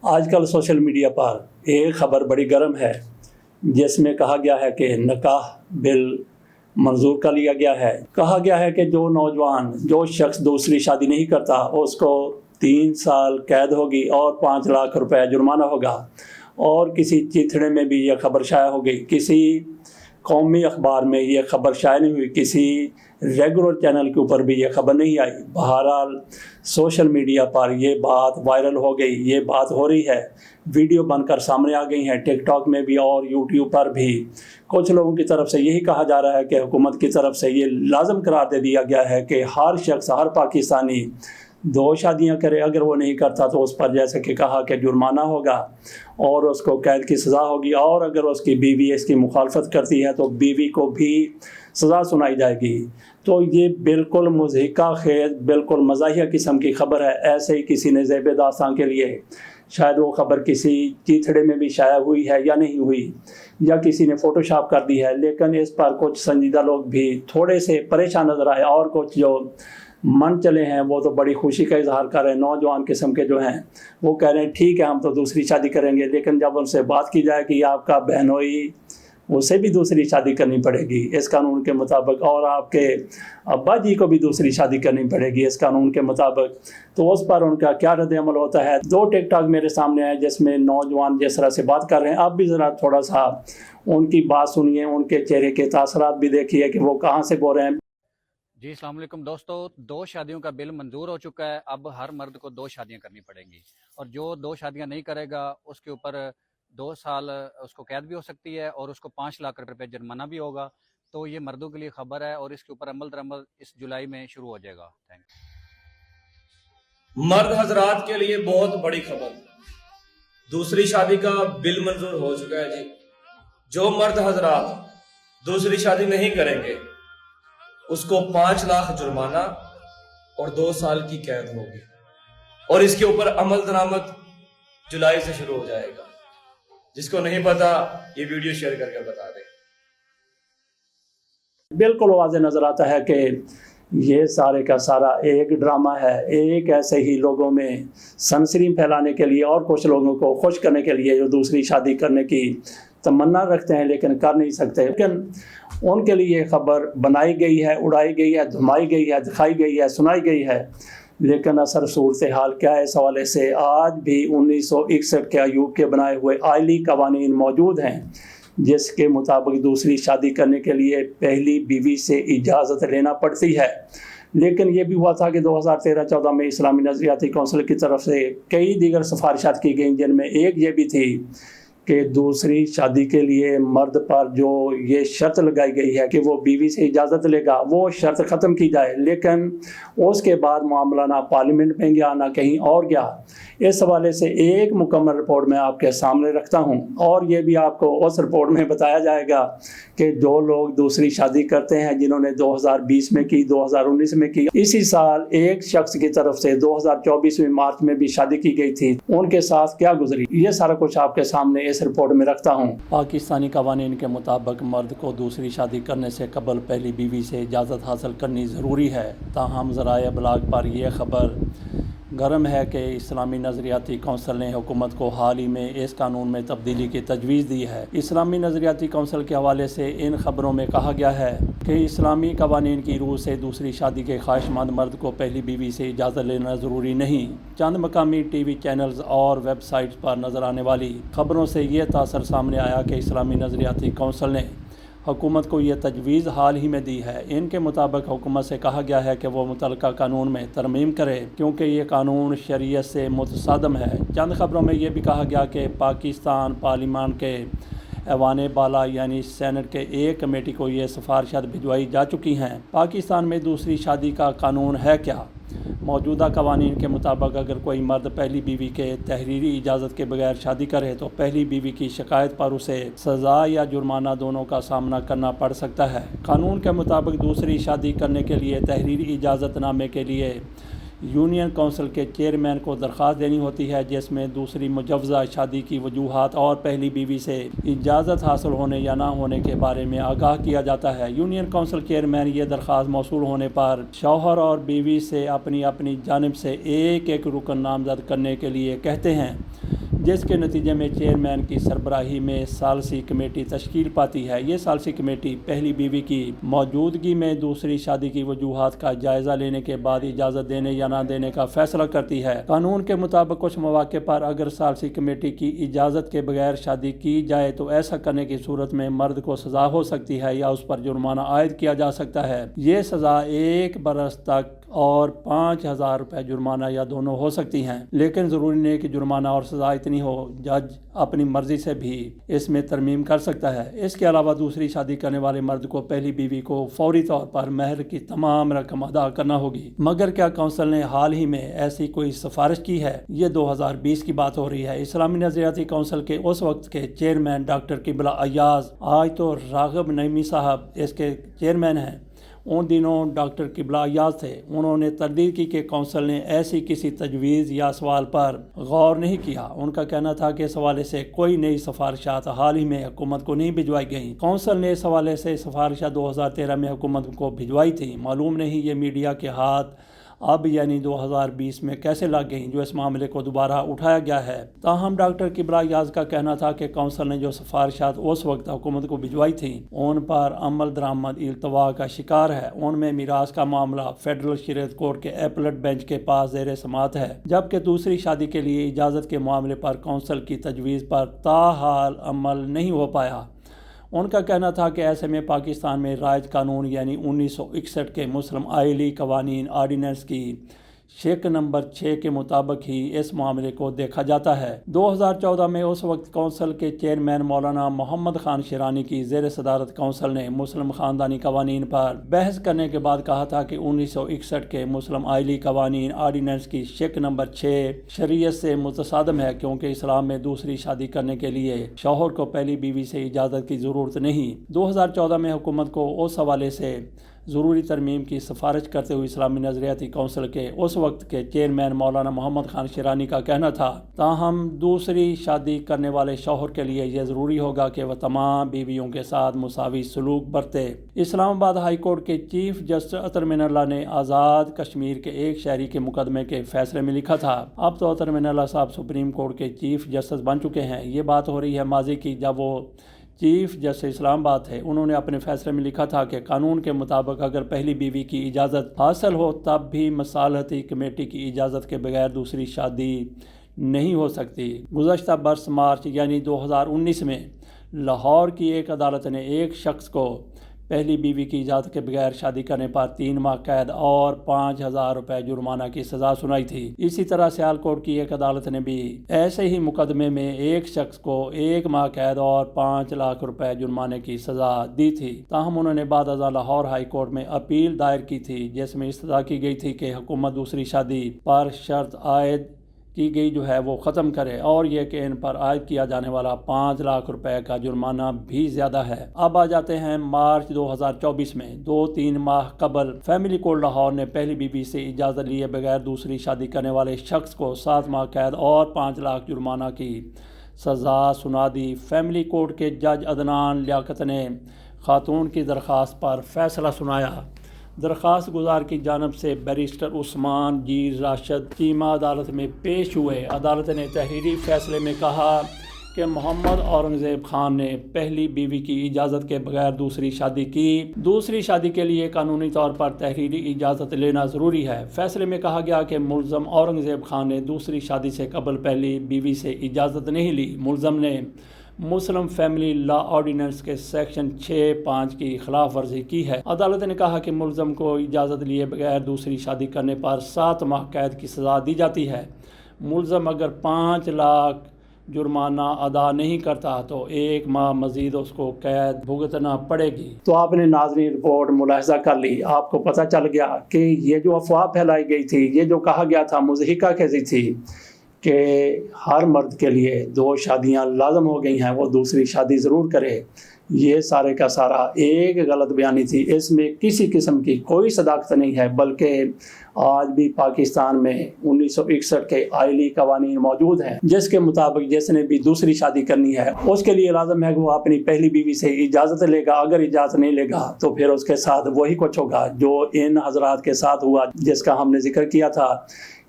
آج کل social media پر ایک خبر بڑی گرم ہے جس میں کہا گیا ہے کہ نکاح بل منظور کر لیا گیا ہے۔ کہا گیا ہے کہ جو شخص دوسری شادی نہیں کرتا اس کو 3 سال قید ہوگی اور 5 لاکھ روپے جرمانہ ہوگا۔ اور کسی چیتھڑے میں بھی یہ خبر شائع ہو گئی، کسی قومی اخبار میں یہ خبر شائع نہیں ہوئی، کسی ریگولر چینل کے اوپر بھی یہ خبر نہیں آئی۔ بہرحال سوشل میڈیا پر یہ بات وائرل ہو گئی، یہ بات ہو رہی ہے، ویڈیو بن کر سامنے آ گئی ہیں، ٹک ٹاک میں بھی اور یوٹیوب پر بھی۔ کچھ لوگوں کی طرف سے یہی کہا جا رہا ہے کہ حکومت کی طرف سے یہ لازم قرار دے دیا گیا ہے کہ ہر شخص، ہر پاکستانی 2 شادیاں کرے، اگر وہ نہیں کرتا تو اس پر جیسے کہ کہا کہ جرمانہ ہوگا اور اس کو قید کی سزا ہوگی، اور اگر اس کی بیوی اس کی مخالفت کرتی ہے تو بیوی کو بھی سزا سنائی جائے گی۔ تو یہ بالکل مضحکہ خیز، بالکل مزاحیہ قسم کی خبر ہے۔ ایسے ہی کسی نے زیب داستان کے لیے شاید وہ خبر کسی چیتھڑے میں بھی شائع ہوئی ہے یا نہیں ہوئی، یا کسی نے فوٹو شاپ کر دی ہے، لیکن اس پر کچھ سنجیدہ لوگ بھی تھوڑے سے پریشان نظر آئے، اور کچھ جو من چلے ہیں وہ تو بڑی خوشی کا اظہار کر رہے ہیں۔ نوجوان قسم کے جو ہیں وہ کہہ رہے ہیں ٹھیک ہے ہم تو دوسری شادی کریں گے، لیکن جب ان سے بات کی جائے کہ آپ کا بہنوئی اسے بھی دوسری شادی کرنی پڑے گی اس قانون کے مطابق، اور آپ کے ابا جی کو بھی دوسری شادی کرنی پڑے گی اس قانون کے مطابق، تو اس پر ان کا کیا رد عمل ہوتا ہے۔ 2 ٹک ٹاک میرے سامنے آئے جس میں نوجوان جس طرح سے بات کر رہے ہیں، آپ بھی ذرا تھوڑا سا ان کی بات سنیے، ان کے چہرے کے تاثرات بھی دیکھیے کہ وہ کہاں سے بول رہے ہیں۔ جی السلام علیکم دوستو، 2 شادیوں کا بل منظور ہو چکا ہے۔ اب ہر مرد کو 2 شادیاں کرنی پڑیں گی، اور جو 2 شادیاں نہیں کرے گا اس کے اوپر 2 سال اس کو قید بھی ہو سکتی ہے، اور اس کو 5 لاکھ روپے جرمانہ بھی ہوگا۔ تو یہ مردوں کے لیے خبر ہے، اور اس کے اوپر عمل درآمد اس جولائی میں شروع ہو جائے گا۔ مرد حضرات کے لیے بہت بڑی خبر، دوسری شادی کا بل منظور ہو چکا ہے جی۔ جو مرد حضرات دوسری شادی نہیں کریں گے اس کو 5 لاکھ جرمانہ اور 2 سال کی قید ہوگی، اور اس کے اوپر عمل درآمد جولائی سے شروع ہو جائے گا۔ جس کو نہیں پتا یہ ویڈیو شیئر کر کے بتا دیں۔ بالکل واضح نظر آتا ہے کہ یہ سارے کا سارا ایک ڈرامہ ہے، ایک ایسے ہی لوگوں میں سنسنی پھیلانے کے لیے اور کچھ لوگوں کو خوش کرنے کے لیے جو دوسری شادی کرنے کی تمنا رکھتے ہیں لیکن کر نہیں سکتے، لیکن ان کے لیے خبر بنائی گئی ہے، اڑائی گئی ہے، دھمائی گئی ہے، دکھائی گئی ہے، سنائی گئی ہے، لیکن اثر صورتحال کیا ہے اس حوالے سے آج بھی 1961 کے ایوب کے بنائے ہوئے آئلی قوانین موجود ہیں، جس کے مطابق دوسری شادی کرنے کے لیے پہلی بیوی سے اجازت لینا پڑتی ہے۔ لیکن یہ بھی ہوا تھا کہ 2013-14 میں اسلامی نظریاتی کونسل کی طرف سے کئی دیگر سفارشات کی گئیں، جن میں ایک یہ بھی تھی کہ دوسری شادی کے لیے مرد پر جو یہ شرط لگائی گئی ہے کہ وہ بیوی سے اجازت لے گا، وہ شرط ختم کی جائے، لیکن اس کے بعد معاملہ نہ پارلیمنٹ میں گیا نہ کہیں اور گیا۔ اس حوالے سے ایک مکمل رپورٹ میں آپ کے سامنے رکھتا ہوں، اور یہ بھی آپ کو اس رپورٹ میں بتایا جائے گا کہ جو لوگ دوسری شادی کرتے ہیں جنہوں نے 2020 میں کی، 2019 میں کی، اسی سال ایک شخص کی طرف سے 2024 میں مارچ میں بھی شادی کی گئی تھی، ان کے ساتھ کیا گزری، یہ سارا کچھ آپ کے سامنے اس رپورٹ میں رکھتا ہوں۔ پاکستانی قوانین کے مطابق مرد کو دوسری شادی کرنے سے قبل پہلی بیوی سے اجازت حاصل کرنی ضروری ہے، تاہم ذرائع ابلاغ پر یہ خبر گرم ہے کہ اسلامی نظریاتی کونسل نے حکومت کو حال ہی میں اس قانون میں تبدیلی کی تجویز دی ہے۔ اسلامی نظریاتی کونسل کے حوالے سے ان خبروں میں کہا گیا ہے کہ اسلامی قوانین کی روح سے دوسری شادی کے خواہش مند مرد کو پہلی بیوی سے اجازت لینا ضروری نہیں۔ چند مقامی ٹی وی چینلز اور ویب سائٹس پر نظر آنے والی خبروں سے یہ تاثر سامنے آیا کہ اسلامی نظریاتی کونسل نے حکومت کو یہ تجویز حال ہی میں دی ہے۔ ان کے مطابق حکومت سے کہا گیا ہے کہ وہ متعلقہ قانون میں ترمیم کرے کیونکہ یہ قانون شریعت سے متصادم ہے۔ چند خبروں میں یہ بھی کہا گیا کہ پاکستان پارلیمان کے ایوان بالا یعنی سینٹ کے ایک کمیٹی کو یہ سفارشات بھجوائی جا چکی ہیں۔ پاکستان میں دوسری شادی کا قانون ہے کیا؟ موجودہ قوانین کے مطابق اگر کوئی مرد پہلی بیوی کے تحریری اجازت کے بغیر شادی کرے تو پہلی بیوی کی شکایت پر اسے سزا یا جرمانہ دونوں کا سامنا کرنا پڑ سکتا ہے۔ قانون کے مطابق دوسری شادی کرنے کے لیے تحریری اجازت نامے کے لیے یونین کونسل کے چیئرمین کو درخواست دینی ہوتی ہے، جس میں دوسری مجوزہ شادی کی وجوہات اور پہلی بیوی سے اجازت حاصل ہونے یا نہ ہونے کے بارے میں آگاہ کیا جاتا ہے۔ یونین کونسل چیئرمین یہ درخواست موصول ہونے پر شوہر اور بیوی سے اپنی جانب سے ایک رکن نامزد کرنے کے لیے کہتے ہیں۔ جس کے نتیجے میں چیئرمین کی سربراہی میں ثالثی کمیٹی تشکیل پاتی ہے۔ یہ ثالثی کمیٹی پہلی بیوی کی موجودگی میں دوسری شادی کی وجوہات کا جائزہ لینے کے بعد اجازت دینے یا نہ دینے کا فیصلہ کرتی ہے۔ قانون کے مطابق کچھ مواقع پر اگر ثالثی کمیٹی کی اجازت کے بغیر شادی کی جائے تو ایسا کرنے کی صورت میں مرد کو سزا ہو سکتی ہے یا اس پر جرمانہ عائد کیا جا سکتا ہے۔ یہ سزا 1 برس تک اور 5,000 روپے جرمانہ یا دونوں ہو سکتی ہیں، لیکن ضروری نہیں کہ جرمانہ اور سزا اتنی ہو، جج اپنی مرضی سے بھی اس میں ترمیم کر سکتا ہے۔ اس کے علاوہ دوسری شادی کرنے والے مرد کو پہلی بیوی کو فوری طور پر مہر کی تمام رقم ادا کرنا ہوگی۔ مگر کیا کونسل نے حال ہی میں ایسی کوئی سفارش کی ہے؟ یہ 2020 کی بات ہو رہی ہے۔ اسلامی نظریاتی کونسل کے اس وقت کے چیئرمین ڈاکٹر قبلہ ایاز، آج تو راغب نعیمی صاحب اس کے چیئرمین ہیں، ان دنوں ڈاکٹر قبلہ ایاز تھے۔ انہوں نے تردید کی کہ کونسل نے ایسی کسی تجویز یا سوال پر غور نہیں کیا۔ ان کا کہنا تھا کہ اس حوالے سے کوئی نئی سفارشات حال ہی میں حکومت کو نہیں بھجوائی گئیں۔ کونسل نے اس حوالے سے سفارشات 2013 میں حکومت کو بھجوائی تھیں۔ معلوم نہیں یہ میڈیا کے ہاتھ اب یعنی 2020 میں کیسے لگ گئیں جو اس معاملے کو دوبارہ اٹھایا گیا ہے۔ تاہم ڈاکٹر قبلہ ایاز کا کہنا تھا کہ کونسل نے جو سفارشات اس وقت حکومت کو بھجوائی تھیں ان پر عمل درآمد التوا کا شکار ہے۔ ان میں میراث کا معاملہ فیڈرل شریعت کورٹ کے ایپلٹ بینچ کے پاس زیر سماعت ہے، جبکہ دوسری شادی کے لیے اجازت کے معاملے پر کونسل کی تجویز پر تاحال عمل نہیں ہو پایا۔ ان کا کہنا تھا کہ ایسے میں پاکستان میں رائج قانون یعنی 1961 کے مسلم آئلی قوانین آرڈیننس کی شق نمبر 6 کے مطابق ہی اس معاملے کو دیکھا جاتا ہے۔ 2014 میں اس وقت کونسل کے چیئرمین مولانا محمد خان شیرانی کی زیر صدارت کونسل نے مسلم خاندانی قوانین پر بحث کرنے کے بعد کہا تھا کہ 1961 کے مسلم آئلی قوانین آرڈیننس کی شق نمبر 6 شریعت سے متصادم ہے، کیونکہ اسلام میں دوسری شادی کرنے کے لیے شوہر کو پہلی بیوی سے اجازت کی ضرورت نہیں۔ 2014 میں حکومت کو اس حوالے سے ضروری ترمیم کی سفارش کرتے ہوئے اسلامی نظریاتی کونسل کے اس وقت کے چیئرمین مولانا محمد خان شیرانی کا کہنا تھا، تاہم دوسری شادی کرنے والے شوہر کے لیے یہ ضروری ہوگا کہ وہ تمام بیویوں کے ساتھ مساوی سلوک برتے۔ اسلام آباد ہائی کورٹ کے چیف جسٹس اطہر من اللہ نے آزاد کشمیر کے ایک شہری کے مقدمے کے فیصلے میں لکھا تھا، اب تو اطہر من اللہ صاحب سپریم کورٹ کے چیف جسٹس بن چکے ہیں۔ یہ بات ہو رہی ہے ماضی کی، جب وہ چیف جسٹس اسلام آباد تھے۔ انہوں نے اپنے فیصلے میں لکھا تھا کہ قانون کے مطابق اگر پہلی بیوی کی اجازت حاصل ہو تب بھی مصالحتی کمیٹی کی اجازت کے بغیر دوسری شادی نہیں ہو سکتی۔ گزشتہ برس مارچ یعنی 2019 میں لاہور کی ایک عدالت نے ایک شخص کو پہلی بیوی کی اجازت کے بغیر شادی کرنے پر 3 ماہ قید اور 5,000 روپے جرمانہ کی سزا سنائی تھی۔ اسی طرح سیالکوٹ کی ایک عدالت نے بھی ایسے ہی مقدمے میں ایک شخص کو 1 ماہ قید اور 5 لاکھ روپے جرمانے کی سزا دی تھی۔ تاہم انہوں نے بعد ازاں لاہور ہائی کورٹ میں اپیل دائر کی تھی، جس میں استدعا کی گئی تھی کہ حکومت دوسری شادی پر شرط عائد کی گئی جو ہے وہ ختم کرے، اور یہ کہ ان پر عائد کیا جانے والا 5 لاکھ روپے کا جرمانہ بھی زیادہ ہے۔ اب آ جاتے ہیں مارچ 2024 میں 2-3 ماہ قبل فیملی کورٹ لاہور نے پہلی بیوی سے اجازت لیے بغیر دوسری شادی کرنے والے شخص کو 7 ماہ قید اور 5 لاکھ جرمانہ کی سزا سنا دی۔ فیملی کورٹ کے جج عدنان لیاقت نے خاتون کی درخواست پر فیصلہ سنایا۔ درخواست گزار کی جانب سے بیرسٹر عثمان جی راشد چیمہ عدالت میں پیش ہوئے۔ عدالت نے تحریری فیصلے میں کہا کہ محمد اورنگزیب خان نے پہلی بیوی کی اجازت کے بغیر دوسری شادی کی۔ دوسری شادی کے لیے قانونی طور پر تحریری اجازت لینا ضروری ہے۔ فیصلے میں کہا گیا کہ ملزم اورنگزیب خان نے دوسری شادی سے قبل پہلی بیوی سے اجازت نہیں لی۔ ملزم نے مسلم فیملی لا آرڈیننس کے سیکشن 6(5) کی خلاف ورزی کی ہے۔ عدالت نے کہا کہ ملزم کو اجازت لیے بغیر دوسری شادی کرنے پر 7 ماہ قید کی سزا دی جاتی ہے۔ ملزم اگر 5 لاکھ جرمانہ ادا نہیں کرتا تو 1 ماہ مزید اس کو قید بھگتنا پڑے گی۔ تو آپ نے ناظرین رپورٹ ملاحظہ کر لی، آپ کو پتہ چل گیا کہ یہ جو افواہ پھیلائی گئی تھی، یہ جو کہا گیا تھا، مضحکہ خیزی تھی کہ ہر مرد کے لیے 2 شادیاں لازم ہو گئی ہیں، وہ دوسری شادی ضرور کرے، یہ سارے کا سارا ایک غلط بیانی تھی، اس میں کسی قسم کی کوئی صداقت نہیں ہے، بلکہ آج بھی پاکستان میں 1961 کے آئلی قوانین موجود ہیں جس کے مطابق جس نے بھی دوسری شادی کرنی ہے اس کے لیے لازم ہے کہ وہ اپنی پہلی بیوی سے اجازت لے گا، اگر اجازت نہیں لے گا تو پھر اس کے ساتھ وہی کچھ ہوگا جو ان حضرات کے ساتھ ہوا جس کا ہم نے ذکر کیا تھا۔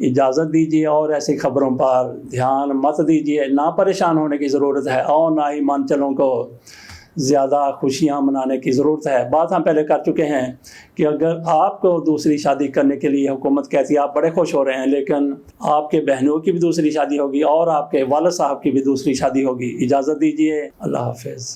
اجازت دیجیے اور ایسی خبروں پر دھیان مت دیجیے، نہ پریشان ہونے کی ضرورت ہے اور نہ ہی من چلوں کو زیادہ خوشیاں منانے کی ضرورت ہے۔ بات ہم پہلے کر چکے ہیں کہ اگر آپ کو دوسری شادی کرنے کے لیے حکومت کہتی ہے آپ بڑے خوش ہو رہے ہیں، لیکن آپ کے بہنوں کی بھی دوسری شادی ہوگی اور آپ کے والد صاحب کی بھی دوسری شادی ہوگی۔ اجازت دیجیے، اللہ حافظ۔